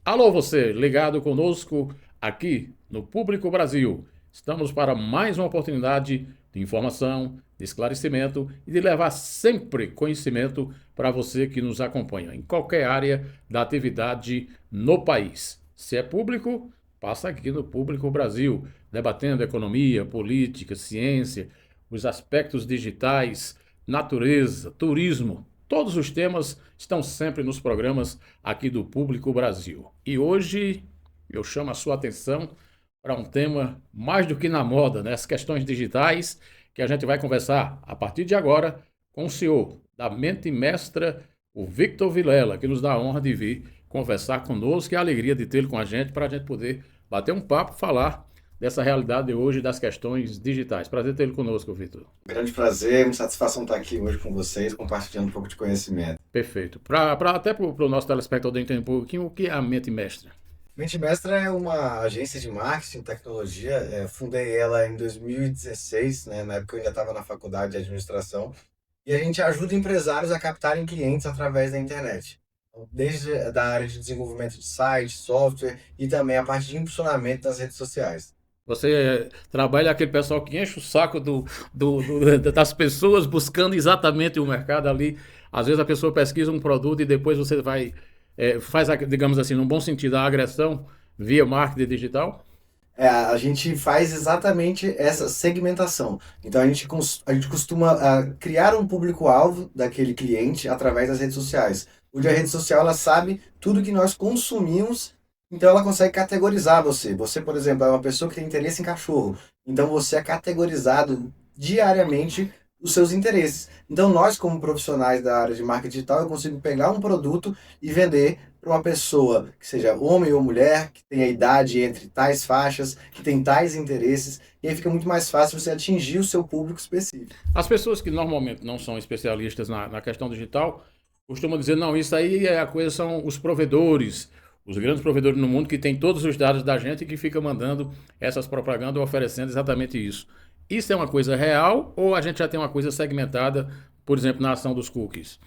Alô, você ligado conosco aqui no Público Brasil. Estamos para mais uma oportunidade de informação, de esclarecimento e de levar sempre conhecimento para você que nos acompanha em qualquer área da atividade no país. Se é público, passa aqui no Público Brasil, debatendo economia, política, ciência, os aspectos digitais, natureza, turismo. Todos os temas estão sempre nos programas aqui do Público Brasil. E hoje eu chamo a sua atenção para um tema mais do que na moda, né? As questões digitais, que a gente vai conversar a partir de agora com o senhor da Mente Mestra, o Victor Vilela, que nos dá a honra de vir conversar conosco e a alegria de tê-lo com a gente para a gente poder bater um papo, falar dessa realidade de hoje das questões digitais. Prazer tê-lo conosco, Victor. Grande prazer, uma satisfação estar aqui hoje com vocês, compartilhando um pouco de conhecimento. Perfeito. Até para o nosso telespectador entender um pouquinho o que é a Mente Mestra. Mente Mestra é uma agência de marketing e tecnologia. Fundei ela em 2016, né, na época eu ainda estava na faculdade de administração, e a gente ajuda empresários a captarem clientes através da internet. Então, desde da área de desenvolvimento de site, software e também a parte de impulsionamento das redes sociais. Você trabalha aquele pessoal que enche o saco das pessoas buscando exatamente o mercado ali. Às vezes a pessoa pesquisa um produto e depois você vai, faz, digamos assim, num bom sentido, a agressão via marketing digital. A gente faz exatamente essa segmentação. Então a gente costuma criar um público-alvo daquele cliente através das redes sociais. Onde a rede social ela sabe tudo que nós consumimos, então ela consegue categorizar você. Você, por exemplo, é uma pessoa que tem interesse em cachorro. Então você é categorizado diariamente os seus interesses. Então nós, como profissionais da área de marketing digital, eu consigo pegar um produto e vender para uma pessoa que seja homem ou mulher, que tenha idade entre tais faixas, que tem tais interesses, e aí fica muito mais fácil você atingir o seu público específico. As pessoas que normalmente não são especialistas na questão digital costumam dizer, não, isso aí é a coisa, são os provedores, os grandes provedores no mundo que têm todos os dados da gente e que fica mandando essas propagandas oferecendo exatamente isso. Isso é uma coisa real ou a gente já tem uma coisa segmentada, por exemplo, na ação dos cookies?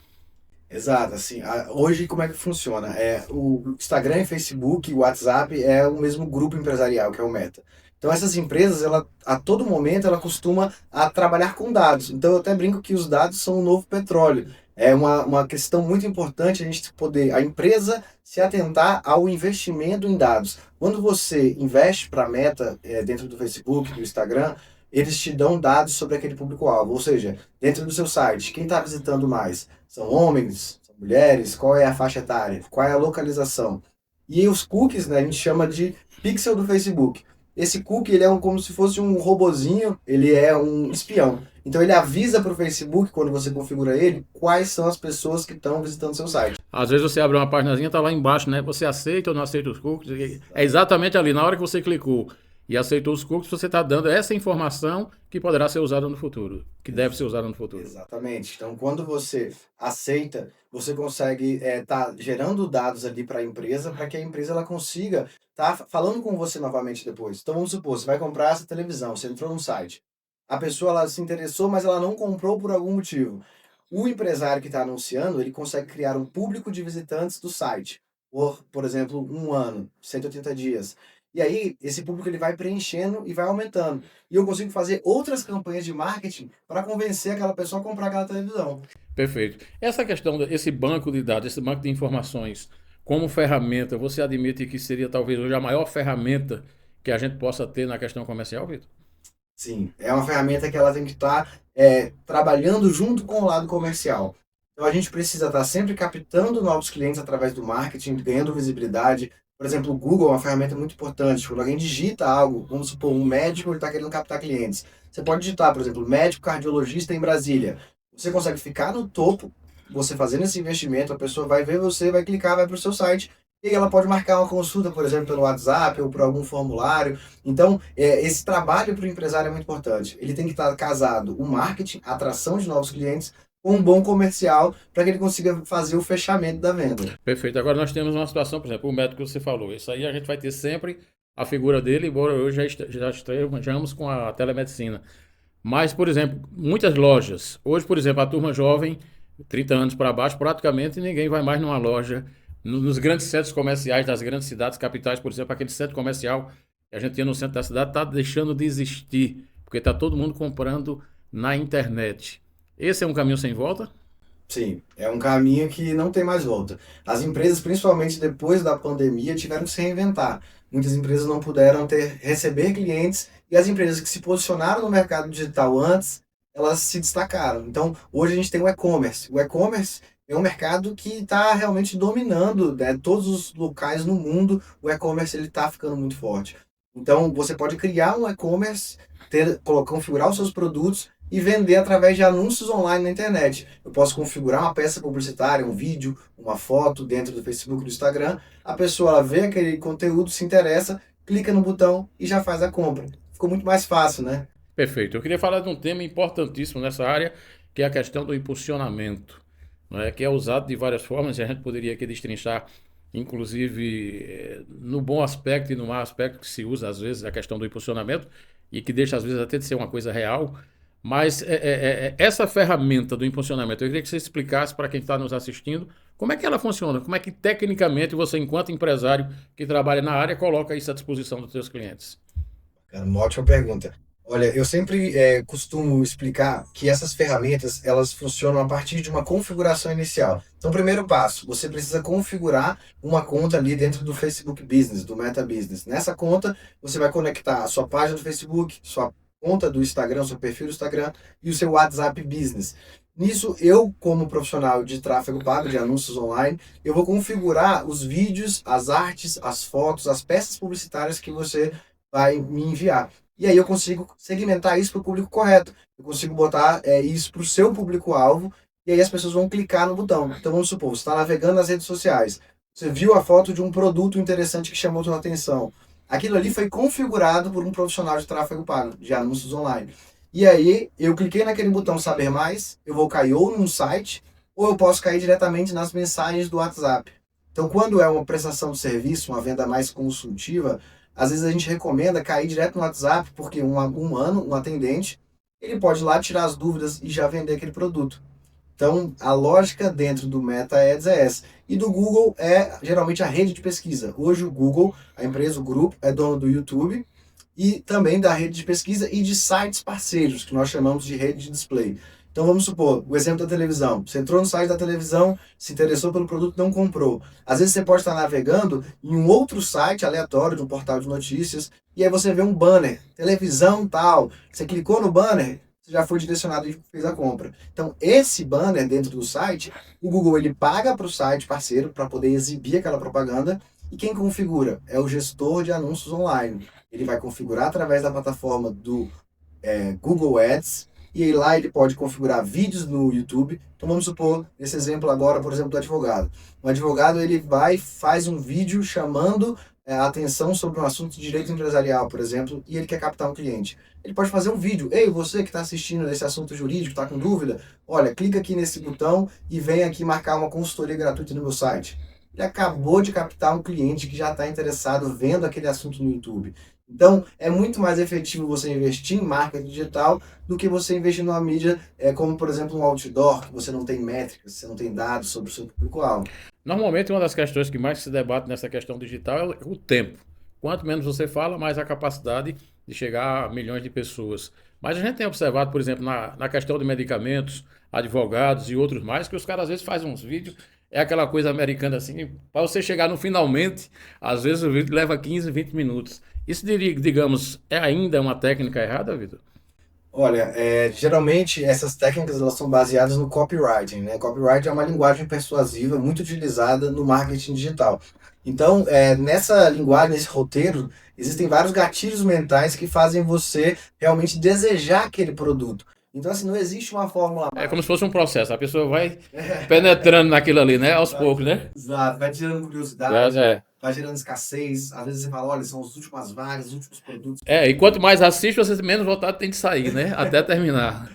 Exato, assim, hoje como é que funciona? O Instagram, Facebook, o WhatsApp é o mesmo grupo empresarial, que é o Meta. Então essas empresas, ela, a todo momento, ela costuma trabalhar com dados. Então eu até brinco que os dados são o novo petróleo. É uma questão muito importante a gente poder, a empresa se atentar ao investimento em dados. Quando você investe para a Meta, dentro do Facebook, do Instagram, eles te dão dados sobre aquele público-alvo. Ou seja, dentro do seu site, quem está visitando mais? São homens? São mulheres? Qual é a faixa etária? Qual é a localização? E os cookies, né, a gente chama de pixel do Facebook. Esse cookie ele é como se fosse um robozinho, ele é um espião. Então ele avisa para o Facebook, quando você configura ele, quais são as pessoas que estão visitando seu site. Às vezes você abre uma páginazinha, tá lá embaixo, né? Você aceita ou não aceita os cookies? É exatamente ali, na hora que você clicou e aceitou os cookies, você está dando essa informação que poderá ser usada no futuro, que deve ser usada no futuro. Exatamente. Então, quando você aceita, você consegue estar gerando dados ali para a empresa, para que a empresa ela consiga estar falando com você novamente depois. Então, vamos supor, você vai comprar essa televisão, você entrou no site. A pessoa ela se interessou, mas ela não comprou por algum motivo. O empresário que está anunciando, ele consegue criar um público de visitantes do site, por exemplo, um ano, 180 dias. E aí, esse público ele vai preenchendo e vai aumentando. E eu consigo fazer outras campanhas de marketing para convencer aquela pessoa a comprar aquela televisão. Perfeito. Essa questão, esse banco de dados, esse banco de informações, como ferramenta, você admite que seria talvez hoje a maior ferramenta que a gente possa ter na questão comercial, Vitor? Sim, é uma ferramenta que ela tem que estar trabalhando junto com o lado comercial. Então a gente precisa estar sempre captando novos clientes através do marketing, ganhando visibilidade. Por exemplo, o Google é uma ferramenta muito importante. Quando alguém digita algo, vamos supor, um médico ele está querendo captar clientes. Você pode digitar, por exemplo, médico cardiologista em Brasília. Você consegue ficar no topo, você fazendo esse investimento, a pessoa vai ver você, vai clicar, vai para o seu site, e aí ela pode marcar uma consulta, por exemplo, pelo WhatsApp ou por algum formulário. Então, esse trabalho para o empresário é muito importante. Ele tem que estar casado o marketing, a atração de novos clientes, com um bom comercial para que ele consiga fazer o fechamento da venda. Perfeito. Agora nós temos uma situação, por exemplo, o médico que você falou. Isso aí a gente vai ter sempre a figura dele, embora hoje já estejamos com a telemedicina. Mas, por exemplo, muitas lojas. Hoje, por exemplo, a turma jovem, 30 anos para baixo, praticamente ninguém vai mais numa loja nos grandes centros comerciais das grandes cidades capitais, por exemplo, aquele centro comercial que a gente tinha no centro da cidade está deixando de existir, porque está todo mundo comprando na internet. Esse é um caminho sem volta? Sim, é um caminho que não tem mais volta. As empresas, principalmente depois da pandemia, tiveram que se reinventar. Muitas empresas não puderam receber clientes e as empresas que se posicionaram no mercado digital antes, elas se destacaram. Então, hoje a gente tem o e-commerce. O e-commerce é um mercado que está realmente dominando, né, todos os locais no mundo. O e-commerce ele está ficando muito forte. Então, você pode criar um e-commerce, configurar os seus produtos e vender através de anúncios online na internet. Eu posso configurar uma peça publicitária, um vídeo, uma foto dentro do Facebook, do Instagram. A pessoa ela vê aquele conteúdo, se interessa, clica no botão e já faz a compra. Ficou muito mais fácil, né? Perfeito. Eu queria falar de um tema importantíssimo nessa área, que é a questão do impulsionamento, não é? Que é usado de várias formas, e a gente poderia aqui destrinchar, inclusive, no bom aspecto e no mau aspecto que se usa, às vezes, a questão do impulsionamento, e que deixa, às vezes, até de ser uma coisa real. Mas essa ferramenta do impulsionamento, eu queria que você explicasse para quem está nos assistindo como é que ela funciona, como é que, tecnicamente, você, enquanto empresário que trabalha na área, coloca isso à disposição dos seus clientes. Cara, uma ótima pergunta. Olha, eu sempre costumo explicar que essas ferramentas elas funcionam a partir de uma configuração inicial. Então, primeiro passo, você precisa configurar uma conta ali dentro do Facebook Business, do Meta Business. Nessa conta, você vai conectar a sua página do Facebook, sua conta do Instagram, seu perfil do Instagram e o seu WhatsApp Business. Nisso, eu, como profissional de tráfego pago, de anúncios online, eu vou configurar os vídeos, as artes, as fotos, as peças publicitárias que você vai me enviar. E aí eu consigo segmentar isso para o público correto. Eu consigo botar isso para o seu público-alvo e aí as pessoas vão clicar no botão. Então vamos supor, você está navegando nas redes sociais, você viu a foto de um produto interessante que chamou sua atenção. Aquilo ali foi configurado por um profissional de tráfego pago, de anúncios online. E aí eu cliquei naquele botão saber mais, eu vou cair ou num site ou eu posso cair diretamente nas mensagens do WhatsApp. Então quando é uma prestação de serviço, uma venda mais consultiva, às vezes a gente recomenda cair direto no WhatsApp, porque um humano, um atendente, ele pode ir lá tirar as dúvidas e já vender aquele produto. Então, a lógica dentro do Meta Ads é essa. E do Google é geralmente a rede de pesquisa. Hoje o Google, a empresa, o grupo, é dono do YouTube e também da rede de pesquisa e de sites parceiros, que nós chamamos de rede de display. Então vamos supor, o exemplo da televisão. Você entrou no site da televisão, se interessou pelo produto, não comprou. Às vezes você pode estar navegando em um outro site aleatório, de um portal de notícias, e aí você vê um banner, televisão tal. Você clicou no banner, você já foi direcionado e fez a compra. Então esse banner dentro do site, o Google ele paga para o site parceiro para poder exibir aquela propaganda, e quem configura é o gestor de anúncios online. Ele vai configurar através da plataforma do Google Ads, e aí lá ele pode configurar vídeos no YouTube. Então vamos supor, esse exemplo agora, por exemplo, do advogado. O advogado ele vai faz um vídeo chamando a atenção sobre um assunto de direito empresarial, por exemplo, e ele quer captar um cliente. Ele pode fazer um vídeo. Ei, você que está assistindo esse assunto jurídico, está com dúvida? Olha, clica aqui nesse botão e vem aqui marcar uma consultoria gratuita no meu site. Ele acabou de captar um cliente que já está interessado vendo aquele assunto no YouTube. Então, é muito mais efetivo você investir em marketing digital do que você investir numa mídia como, por exemplo, um outdoor, que você não tem métricas, você não tem dados sobre o seu público-alvo. Normalmente, uma das questões que mais se debate nessa questão digital é o tempo. Quanto menos você fala, mais a capacidade de chegar a milhões de pessoas. Mas a gente tem observado, por exemplo, na questão de medicamentos, advogados e outros mais, que os caras às vezes fazem uns vídeos, é aquela coisa americana assim, para você chegar no finalmente, às vezes o vídeo leva 15, 20 minutos. Isso, digamos, é ainda uma técnica errada, Vitor? Olha, geralmente essas técnicas elas são baseadas no copywriting, né? Copywriting é uma linguagem persuasiva muito utilizada no marketing digital. Então, nessa linguagem, nesse roteiro, existem vários gatilhos mentais que fazem você realmente desejar aquele produto. Então, assim, não existe uma fórmula É como mágica. se fosse um processo, a pessoa vai penetrando naquilo ali, né? Aos poucos, né? Exato, vai tirando É, curiosidade, é. vai gerando escassez. Às vezes você fala, olha, são as últimas vagas, os últimos produtos. E quanto mais assiste, você menos vontade tem de sair, né? Até terminar.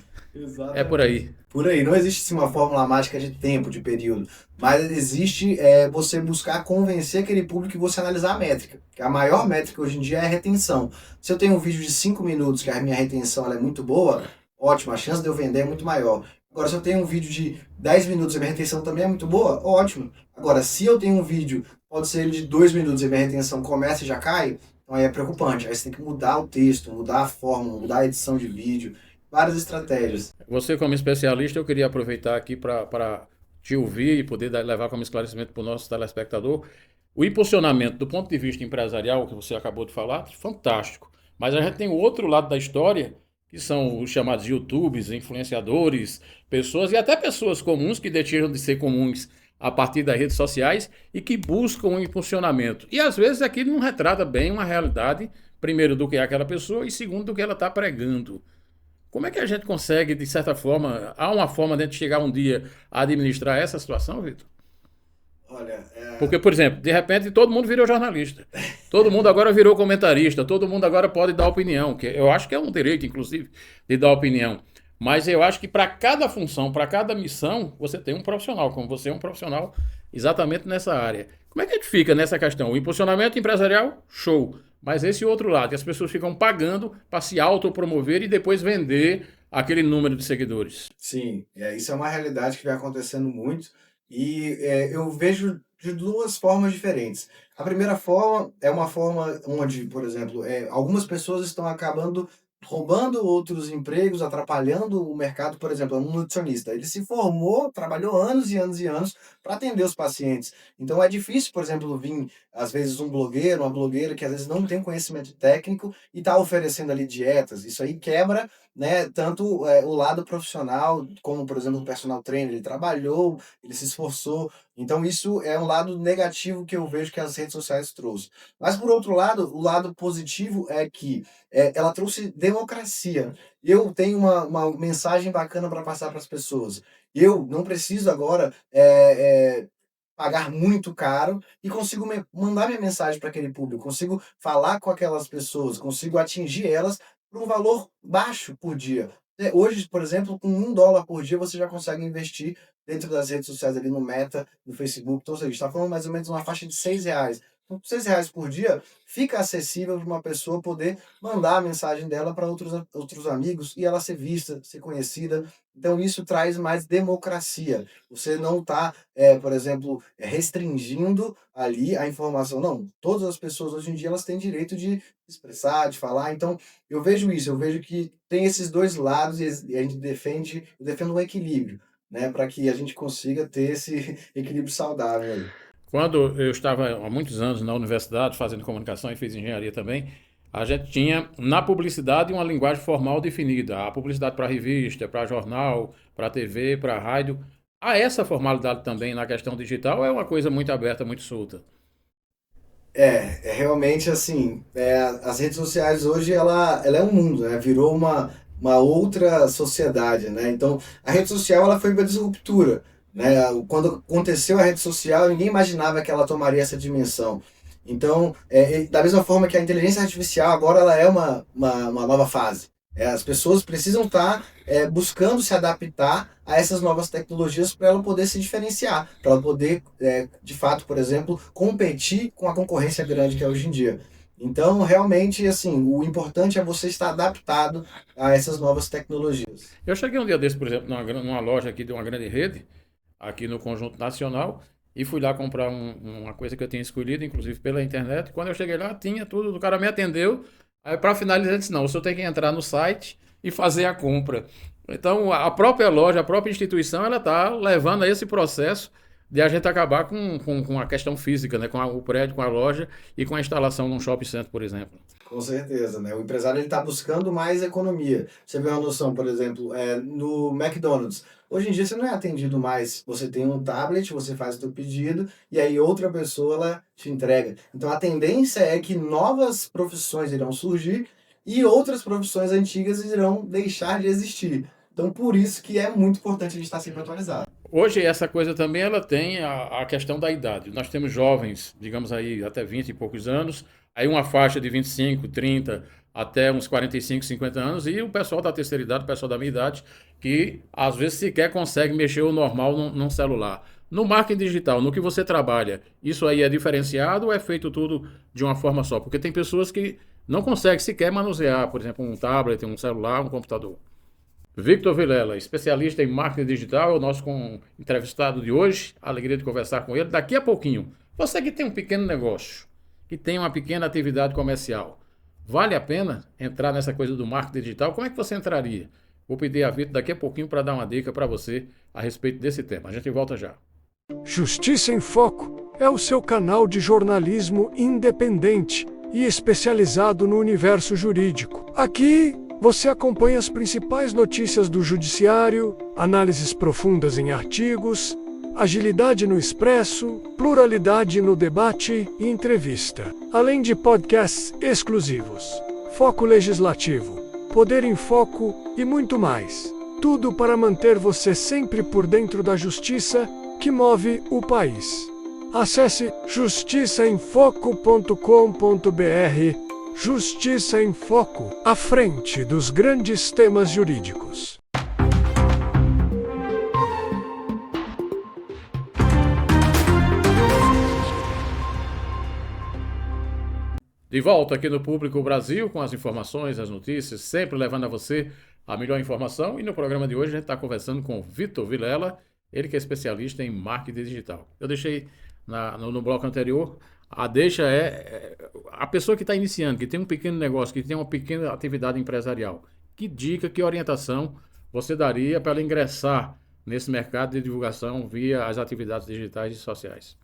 É por Exatamente. aí. Por aí, não existe assim, uma fórmula mágica de tempo, de período, mas existe você buscar convencer aquele público e você analisar a métrica. Que a maior métrica hoje em dia é a retenção. Se eu tenho um vídeo de 5 minutos que a minha retenção ela é muito boa, ótimo, a chance de eu vender é muito maior. Agora, se eu tenho um vídeo de 10 minutos e a minha retenção também é muito boa, ótimo. Agora, se eu tenho um vídeo, pode ser ele de 2 minutos e a minha retenção começa e já cai, então aí é preocupante. Aí você tem que mudar o texto, mudar a forma, mudar a edição de vídeo, várias estratégias. Você, como especialista, eu queria aproveitar aqui para te ouvir e poder levar como esclarecimento para o nosso telespectador. O impulsionamento, do ponto de vista empresarial, que você acabou de falar, fantástico. Mas a gente tem o outro lado da história, que são os chamados YouTubers, influenciadores, pessoas e até pessoas comuns que deixam de ser comuns a partir das redes sociais e que buscam um impulsionamento. E às vezes aquilo não retrata bem uma realidade, primeiro, do que é aquela pessoa e segundo, do que ela está pregando. Como é que a gente consegue, de certa forma, há uma forma de a gente chegar um dia a administrar essa situação, Vitor? Olha, Porque, por exemplo, de repente todo mundo virou jornalista. Todo mundo agora virou comentarista. Todo mundo agora pode dar opinião. Que eu acho que é um direito, inclusive, de dar opinião. Mas eu acho que para cada função, para cada missão, você tem um profissional, como você é um profissional exatamente nessa área. Como é que a gente fica nessa questão? O impulsionamento empresarial, show. Mas esse outro lado, que as pessoas ficam pagando para se autopromover e depois vender aquele número de seguidores. sim, isso é uma realidade que vem acontecendo muito e eu vejo de duas formas diferentes. A primeira forma é uma forma onde, por exemplo, algumas pessoas estão acabando roubando outros empregos, atrapalhando o mercado. Por exemplo, um nutricionista. Ele se formou, trabalhou anos e anos e anos para atender os pacientes. Então é difícil, por exemplo, vir, às vezes, um blogueiro, uma blogueira que às vezes não tem conhecimento técnico e está oferecendo ali dietas. Isso aí quebra, né, tanto o lado profissional, como, por exemplo, o personal trainer. Ele trabalhou, ele se esforçou. Então isso é um lado negativo que eu vejo que as redes sociais trouxe. Mas, por outro lado, o lado positivo é que ela trouxe democracia. Eu tenho uma mensagem bacana para passar para as pessoas. Eu não preciso agora pagar muito caro e consigo mandar minha mensagem para aquele público, consigo falar com aquelas pessoas, consigo atingir elas por um valor baixo por dia. Hoje, por exemplo, com $1 por dia, você já consegue investir dentro das redes sociais ali no Meta, no Facebook. Então, ou seja, a gente está falando mais ou menos uma faixa de R$ 6. Então, R$ 6 por dia fica acessível para uma pessoa poder mandar a mensagem dela para outros amigos e ela ser vista, ser conhecida. Então, isso traz mais democracia. Você não está, por exemplo, restringindo ali a informação. Não, todas as pessoas hoje em dia elas têm direito de expressar, de falar. Então, eu vejo isso, eu vejo que tem esses dois lados e a gente eu defendo um equilíbrio, né, para que a gente consiga ter esse equilíbrio saudável aí. Quando eu estava há muitos anos na universidade fazendo comunicação e fiz engenharia também, a gente tinha na publicidade uma linguagem formal definida. A publicidade para revista, para jornal, para TV, para rádio. Há essa formalidade também na questão digital, é uma coisa muito aberta, muito solta. É realmente assim, as redes sociais hoje ela é um mundo, né? Virou uma outra sociedade, né? Então, a rede social ela foi uma disruptura, né? Quando aconteceu a rede social, ninguém imaginava que ela tomaria essa dimensão. Então, da mesma forma que a inteligência artificial agora ela é uma nova fase. As pessoas precisam estar buscando se adaptar a essas novas tecnologias para ela poder se diferenciar, para ela poder, de fato, por exemplo, competir com a concorrência grande que é hoje em dia. Então, realmente, assim, o importante é você estar adaptado a essas novas tecnologias. Eu cheguei um dia desse, por exemplo, numa loja aqui de uma grande rede, aqui no Conjunto Nacional, e fui lá comprar uma coisa que eu tinha escolhido, inclusive pela internet. Quando eu cheguei lá, tinha tudo, o cara me atendeu. Aí, para finalizar, ele disse: não, o senhor tem que entrar no site e fazer a compra. Então, a própria loja, a própria instituição, ela está levando a esse processo de a gente acabar com a questão física, né? O prédio, com a loja e com a instalação num shopping center, por exemplo. Com certeza, né? O empresário ele está buscando mais economia. Você vê uma noção, por exemplo, no McDonald's. Hoje em dia você não é atendido mais. Você tem um tablet, você faz o seu pedido e aí outra pessoa ela te entrega. Então a tendência é que novas profissões irão surgir e outras profissões antigas irão deixar de existir. Então por isso que é muito importante a gente estar sempre atualizado. Hoje, essa coisa também ela tem a questão da idade. Nós temos jovens, digamos aí, até 20 e poucos anos, aí uma faixa de 25, 30, até uns 45, 50 anos, e o pessoal da terceira idade, o pessoal da minha idade, que às vezes sequer consegue mexer o normal num celular. No marketing digital, no que você trabalha, isso aí é diferenciado ou é feito tudo de uma forma só? Porque tem pessoas que não conseguem sequer manusear, por exemplo, um tablet, um celular, um computador. Victor Vilela, especialista em marketing digital, é o nosso entrevistado de hoje. Alegria de conversar com ele. Daqui a pouquinho, você que tem um pequeno negócio, que tem uma pequena atividade comercial, vale a pena entrar nessa coisa do marketing digital? Como é que você entraria? Vou pedir a Victor daqui a pouquinho para dar uma dica para você a respeito desse tema. A gente volta já. Justiça em Foco é o seu canal de jornalismo independente e especializado no universo jurídico. Aqui você acompanha as principais notícias do judiciário, análises profundas em artigos, agilidade no expresso, pluralidade no debate e entrevista, além de podcasts exclusivos, Foco Legislativo, Poder em Foco e muito mais. Tudo para manter você sempre por dentro da justiça que move o país. Acesse justiçaemfoco.com.br. Justiça em Foco, à frente dos grandes temas jurídicos. De volta aqui no Público Brasil, com as informações, as notícias, sempre levando a você a melhor informação. E no programa de hoje a gente está conversando com Victor Vilela, ele que é especialista em marketing digital. Eu deixei no bloco anterior, a deixa a pessoa que está iniciando, que tem um pequeno negócio, que tem uma pequena atividade empresarial. Que dica, que orientação você daria para ela ingressar nesse mercado de divulgação via as atividades digitais e sociais?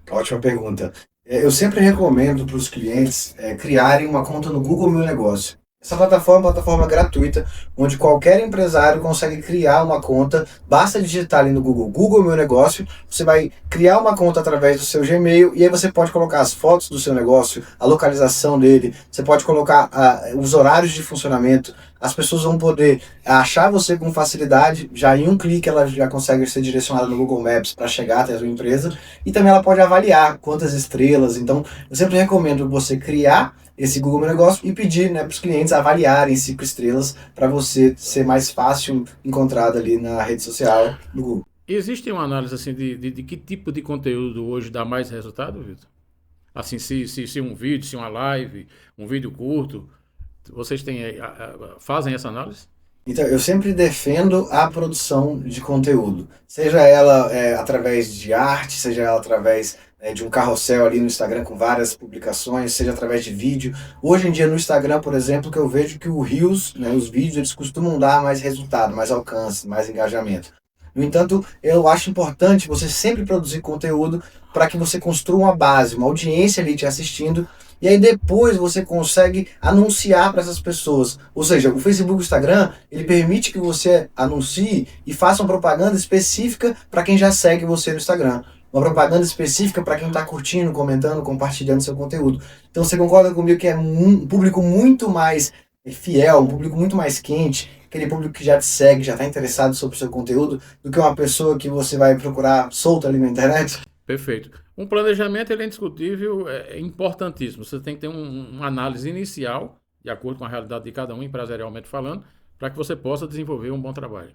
Ótima pergunta. Eu sempre recomendo para os clientes criarem uma conta no Google Meu Negócio. Essa plataforma é uma plataforma gratuita, onde qualquer empresário consegue criar uma conta. Basta digitar ali no Google Meu Negócio, você vai criar uma conta através do seu Gmail, e aí você pode colocar as fotos do seu negócio, a localização dele, você pode colocar os horários de funcionamento. As pessoas vão poder achar você com facilidade, já em um clique ela já consegue ser direcionada no Google Maps para chegar até a sua empresa, e também ela pode avaliar quantas estrelas. Então, eu sempre recomendo você criar esse Google Meu Negócio e pedir, para os clientes avaliarem 5 estrelas para você ser mais fácil encontrado ali na rede social do Google. Existe uma análise assim de que tipo de conteúdo hoje dá mais resultado, Vitor? Assim, se um vídeo, se uma live, um vídeo curto, vocês fazem essa análise? Então, eu sempre defendo a produção de conteúdo, seja ela através de arte, seja ela através de um carrossel ali no Instagram com várias publicações, seja através de vídeo. Hoje em dia no Instagram, por exemplo, que eu vejo que o Reels, os vídeos, eles costumam dar mais resultado, mais alcance, mais engajamento. No entanto, eu acho importante você sempre produzir conteúdo para que você construa uma base, uma audiência ali te assistindo, e aí depois você consegue anunciar para essas pessoas. Ou seja, o Facebook e o Instagram, ele permite que você anuncie e faça uma propaganda específica para quem já segue você no Instagram. Uma propaganda específica para quem está curtindo, comentando, compartilhando seu conteúdo. Então você concorda comigo que é um público muito mais fiel, um público muito mais quente, aquele público que já te segue, já está interessado sobre o seu conteúdo, do que uma pessoa que você vai procurar solta ali na internet? Perfeito. Um planejamento, ele é indiscutível, é importantíssimo. Você tem que ter uma análise inicial, de acordo com a realidade de cada um, empresarialmente falando, para que você possa desenvolver um bom trabalho.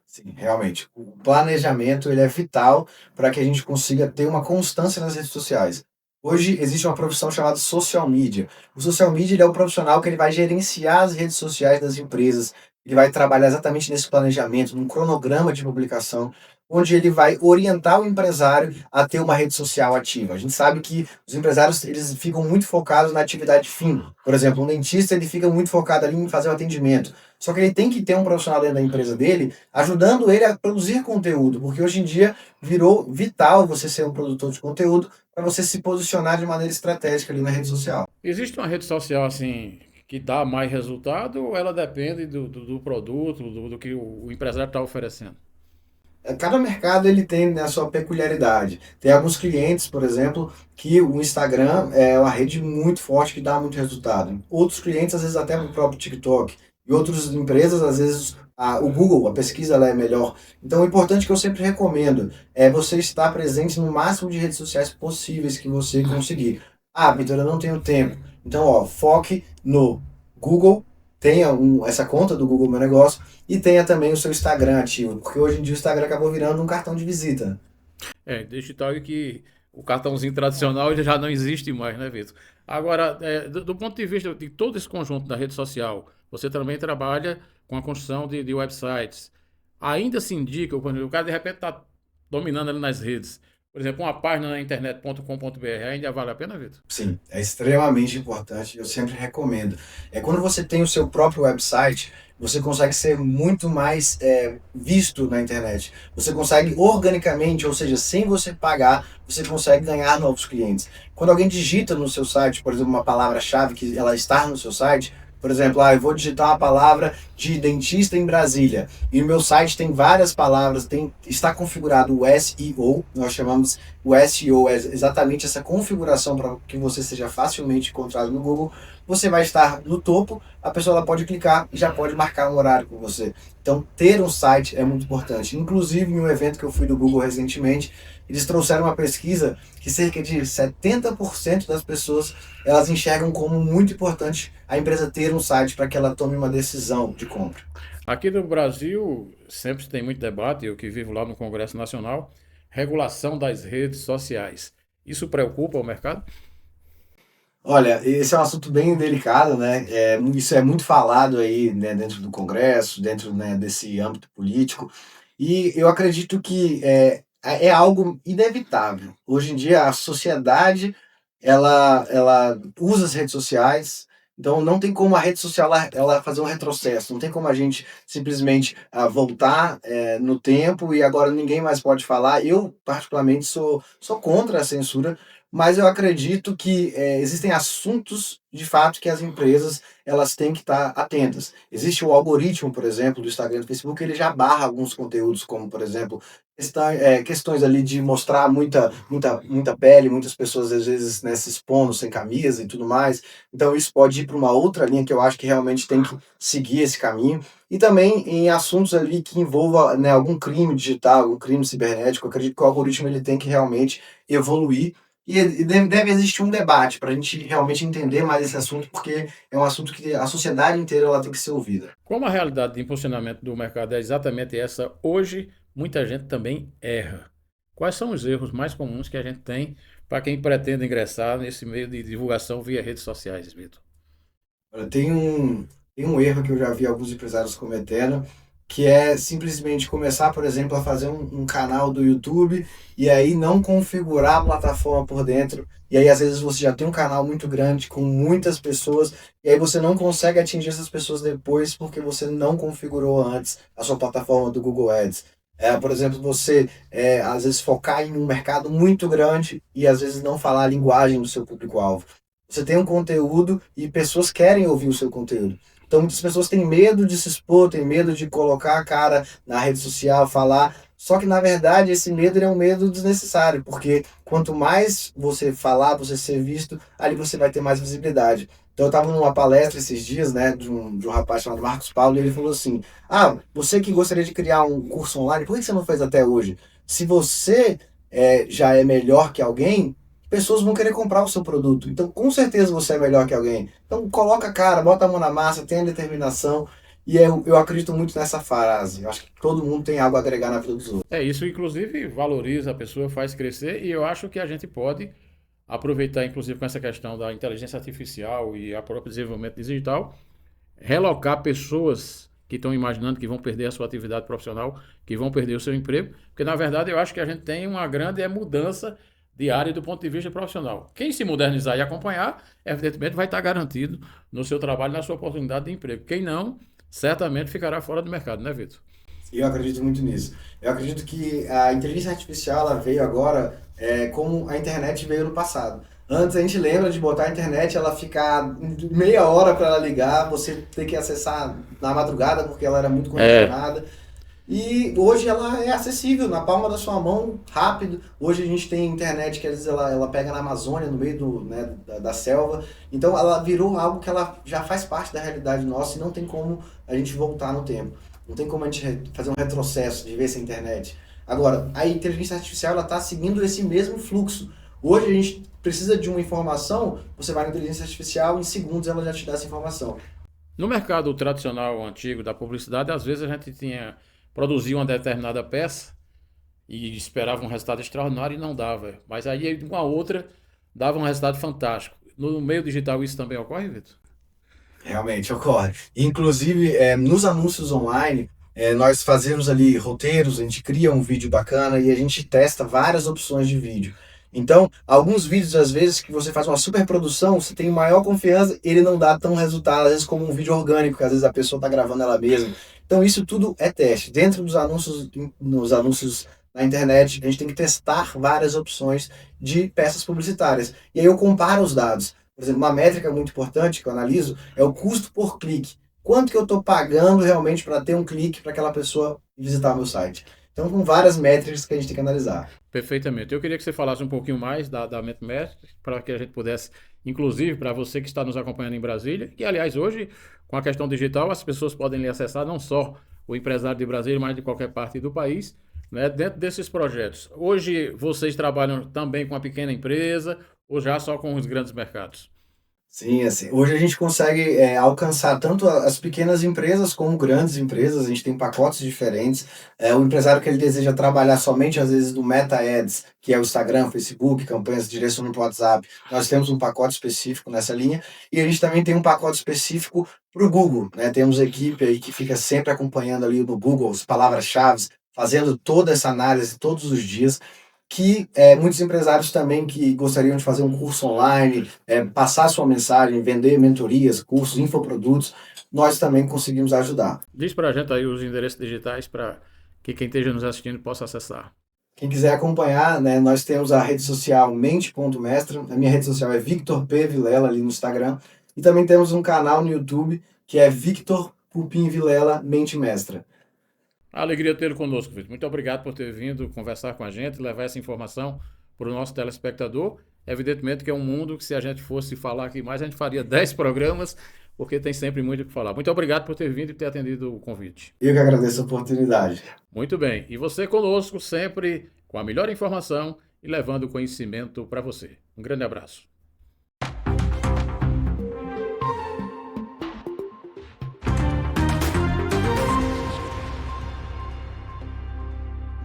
Sim, realmente. O planejamento ele é vital para que a gente consiga ter uma constância nas redes sociais. Hoje existe uma profissão chamada social media. O social media ele é o profissional que ele vai gerenciar as redes sociais das empresas. Ele vai trabalhar exatamente nesse planejamento, num cronograma de publicação, onde ele vai orientar o empresário a ter uma rede social ativa. A gente sabe que os empresários eles ficam muito focados na atividade fim. Por exemplo, um dentista ele fica muito focado ali em fazer o atendimento. Só que ele tem que ter um profissional dentro da empresa dele, ajudando ele a produzir conteúdo, porque hoje em dia virou vital você ser um produtor de conteúdo para você se posicionar de maneira estratégica ali na rede social. Existe uma rede social assim que dá mais resultado ou ela depende do produto, do que o empresário está oferecendo? Cada mercado ele tem a sua peculiaridade. Tem alguns clientes, por exemplo, que o Instagram é uma rede muito forte que dá muito resultado. Outros clientes, às vezes, até o próprio TikTok. E outras empresas, às vezes, o Google, a pesquisa ela é melhor. Então, o importante que eu sempre recomendo é você estar presente no máximo de redes sociais possíveis que você conseguir. Ah, Vitor, eu não tenho tempo. Então, foque no Google, tenha essa conta do Google Meu Negócio e tenha também o seu Instagram ativo, porque hoje em dia o Instagram acabou virando um cartão de visita. Digital é que o cartãozinho tradicional ele já não existe mais, né, Vitor? Agora, do ponto de vista de todo esse conjunto da rede social, você também trabalha com a construção de websites, ainda se indica, o cara de repente está dominando ali nas redes. Por exemplo, uma página na internet.com.br ainda vale a pena, Vitor? Sim, é extremamente importante, eu sempre recomendo. Quando você tem o seu próprio website, você consegue ser muito mais visto na internet. Você consegue organicamente, ou seja, sem você pagar, você consegue ganhar novos clientes. Quando alguém digita no seu site, por exemplo, uma palavra-chave que ela está no seu site, por exemplo, eu vou digitar uma palavra de dentista em Brasília. E o meu site tem várias palavras, está configurado o SEO, nós chamamos o SEO, é exatamente essa configuração para que você seja facilmente encontrado no Google. Você vai estar no topo, a pessoa ela pode clicar e já pode marcar um horário com você. Então, ter um site é muito importante. Inclusive, em um evento que eu fui do Google recentemente, eles trouxeram uma pesquisa que cerca de 70% das pessoas elas enxergam como muito importante a empresa ter um site para que ela tome uma decisão de compra. Aqui no Brasil, sempre tem muito debate, eu que vivo lá no Congresso Nacional, regulação das redes sociais. Isso preocupa o mercado? Olha, esse é um assunto bem delicado, né? Isso é muito falado aí, né, dentro do Congresso, dentro, né, desse âmbito político. E eu acredito que é algo inevitável. Hoje em dia, a sociedade ela usa as redes sociais, então não tem como a rede social ela fazer um retrocesso, não tem como a gente simplesmente voltar no tempo e agora ninguém mais pode falar. Eu, particularmente, sou contra a censura, mas eu acredito que existem assuntos, de fato, que as empresas elas têm que estar atentas. Existe o algoritmo, por exemplo, do Instagram e do Facebook, ele já barra alguns conteúdos, como, por exemplo, questões ali de mostrar muita pele, muitas pessoas, às vezes, né, se expondo sem camisa e tudo mais. Então, isso pode ir para uma outra linha que eu acho que realmente tem que seguir esse caminho. E também em assuntos ali que envolva, né, algum crime digital, algum crime cibernético, eu acredito que o algoritmo ele tem que realmente evoluir. E deve existir um debate para a gente realmente entender mais esse assunto, porque é um assunto que a sociedade inteira ela tem que ser ouvida. Como a realidade de impulsionamento do mercado é exatamente essa, hoje muita gente também erra. Quais são os erros mais comuns que a gente tem para quem pretende ingressar nesse meio de divulgação via redes sociais, Vitor? Olha, tem um erro que eu já vi alguns empresários cometendo, que é simplesmente começar, por exemplo, a fazer um canal do YouTube e aí não configurar a plataforma por dentro. E aí, às vezes, você já tem um canal muito grande, com muitas pessoas, e aí você não consegue atingir essas pessoas depois porque você não configurou antes a sua plataforma do Google Ads. Por exemplo, você às vezes focar em um mercado muito grande e às vezes não falar a linguagem do seu público-alvo. Você tem um conteúdo e pessoas querem ouvir o seu conteúdo. Então muitas pessoas têm medo de se expor, têm medo de colocar a cara na rede social, falar. Só que na verdade esse medo é um medo desnecessário, porque quanto mais você falar, você ser visto, ali você vai ter mais visibilidade. Então eu estava numa palestra esses dias, né, de um rapaz chamado Marcos Paulo, e ele falou assim: você que gostaria de criar um curso online, por que você não fez até hoje? Se você já é melhor que alguém, pessoas vão querer comprar o seu produto. Então, com certeza você é melhor que alguém. Então, coloca a cara, bota a mão na massa, tenha determinação. E eu acredito muito nessa frase. Eu acho que todo mundo tem algo a agregar na vida dos outros. Isso inclusive valoriza a pessoa, faz crescer e eu acho que a gente pode aproveitar inclusive com essa questão da inteligência artificial e a próprio desenvolvimento digital, relocar pessoas que estão imaginando que vão perder a sua atividade profissional, que vão perder o seu emprego, porque na verdade eu acho que a gente tem uma grande mudança diária do ponto de vista profissional. Quem se modernizar e acompanhar, evidentemente vai estar garantido no seu trabalho, na sua oportunidade de emprego. Quem não, certamente ficará fora do mercado, né, Vitor? Eu acredito muito nisso. Eu acredito que a inteligência artificial ela veio agora como a internet veio no passado. Antes a gente lembra de botar a internet, ela ficar meia hora para ela ligar, você ter que acessar na madrugada porque ela era muito congestionada. E hoje ela é acessível, na palma da sua mão, rápido. Hoje a gente tem internet que às vezes ela pega na Amazônia, no meio da selva. Então ela virou algo que ela já faz parte da realidade nossa e não tem como a gente voltar no tempo. Não tem como a gente fazer um retrocesso de ver essa internet. Agora, a inteligência artificial está seguindo esse mesmo fluxo. Hoje a gente precisa de uma informação, você vai na inteligência artificial, em segundos ela já te dá essa informação. No mercado tradicional, antigo, da publicidade, às vezes a gente produzia uma determinada peça e esperava um resultado extraordinário e não dava. Mas aí uma outra dava um resultado fantástico. No meio digital isso também ocorre, Vitor? Realmente ocorre. Inclusive, nos anúncios online, nós fazemos ali roteiros, a gente cria um vídeo bacana e a gente testa várias opções de vídeo. Então, alguns vídeos, às vezes, que você faz uma super produção, você tem maior confiança, ele não dá tão resultado, às vezes, como um vídeo orgânico, que às vezes a pessoa está gravando ela mesma. Então, isso tudo é teste. Dentro dos anúncios, nos anúncios na internet, a gente tem que testar várias opções de peças publicitárias. E aí eu comparo os dados. Por exemplo, uma métrica muito importante que eu analiso é o custo por clique. Quanto que eu estou pagando realmente para ter um clique para aquela pessoa visitar meu site? Então, com várias métricas que a gente tem que analisar. Perfeitamente. Eu queria que você falasse um pouquinho mais da MetaMask, para que a gente pudesse, inclusive, para você que está nos acompanhando em Brasília, que, aliás, hoje, com a questão digital, as pessoas podem lhe acessar não só o empresário de Brasília, mas de qualquer parte do país, né, dentro desses projetos. Hoje, vocês trabalham também com a pequena empresa ou já só com os grandes mercados? Sim, assim, hoje a gente consegue alcançar tanto as pequenas empresas como grandes empresas, a gente tem pacotes diferentes. O empresário que ele deseja trabalhar somente, às vezes, do Meta Ads, que é o Instagram, Facebook, campanhas direcionando para o WhatsApp, nós temos um pacote específico nessa linha, e a gente também tem um pacote específico para o Google, né? Temos equipe aí que fica sempre acompanhando ali no Google as palavras-chave, fazendo toda essa análise todos os dias que muitos empresários também que gostariam de fazer um curso online, passar sua mensagem, vender mentorias, cursos, infoprodutos, nós também conseguimos ajudar. Diz para a gente aí os endereços digitais para que quem esteja nos assistindo possa acessar. Quem quiser acompanhar, né, nós temos a rede social mente.mestra, a minha rede social é Victor P. Vilela ali no Instagram, e também temos um canal no YouTube que é Victor Pupim Vilela Mente Mestra. A alegria tê-lo conosco, Vitor. Muito obrigado por ter vindo conversar com a gente, levar essa informação para o nosso telespectador. Evidentemente que é um mundo que, se a gente fosse falar aqui mais, a gente faria 10 programas, porque tem sempre muito o que falar. Muito obrigado por ter vindo e ter atendido o convite. Eu que agradeço a oportunidade. Muito bem. E você conosco, sempre com a melhor informação e levando conhecimento para você. Um grande abraço.